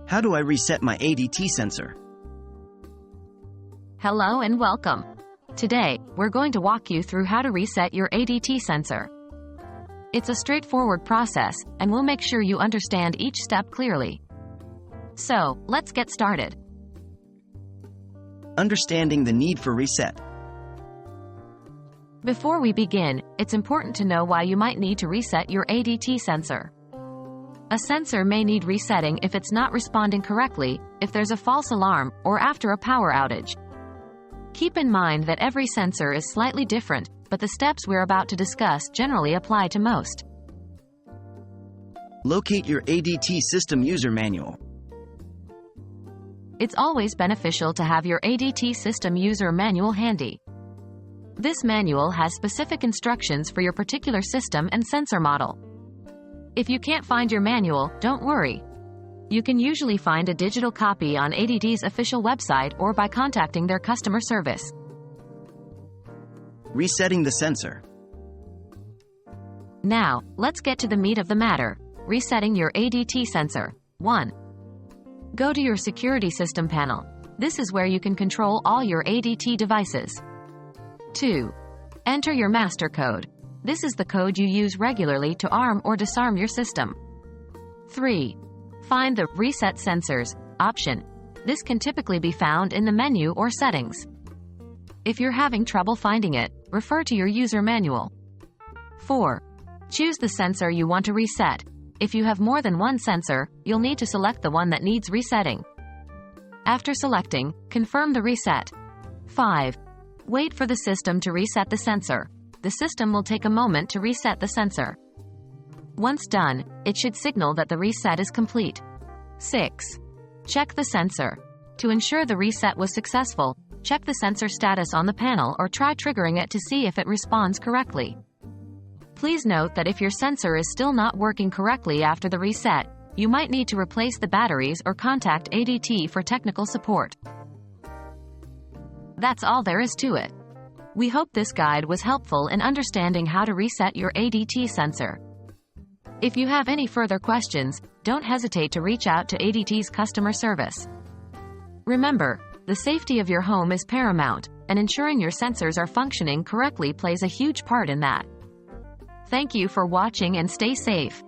How do I reset my ADT sensor? Hello and welcome. Today, we're going to walk you through how to reset your ADT sensor. It's a straightforward process, and we'll make sure you understand each step clearly. So, let's get started. Understanding the need for reset. Before we begin, it's important to know why you might need to reset your ADT sensor. A sensor may need resetting if it's not responding correctly, if there's a false alarm, or after a power outage. Keep in mind that every sensor is slightly different, but the steps we're about to discuss generally apply to most. Locate your ADT System User Manual. It's always beneficial to have your ADT System User Manual handy. This manual has specific instructions for your particular system and sensor model. If you can't find your manual, don't worry. You can usually find a digital copy on ADT's official website or by contacting their customer service. Resetting the sensor. Now, let's get to the meat of the matter, resetting your ADT sensor. 1. Go to your security system panel. This is where you can control all your ADT devices. 2. Enter your master code. This is the code you use regularly to arm or disarm your system. 3. Find the Reset Sensors option. This can typically be found in the menu or settings. If you're having trouble finding it, refer to your user manual. 4. Choose the sensor you want to reset. If you have more than one sensor, you'll need to select the one that needs resetting. After selecting, confirm the reset. 5. Wait for the system to reset the sensor. The system will take a moment to reset the sensor. Once done, it should signal that the reset is complete. 6. Check the sensor. To ensure the reset was successful, check the sensor status on the panel or try triggering it to see if it responds correctly. Please note that if your sensor is still not working correctly after the reset, you might need to replace the batteries or contact ADT for technical support. That's all there is to it. We hope this guide was helpful in understanding how to reset your ADT sensor. If you have any further questions, don't hesitate to reach out to ADT's customer service. Remember, the safety of your home is paramount, and ensuring your sensors are functioning correctly plays a huge part in that. Thank you for watching and stay safe.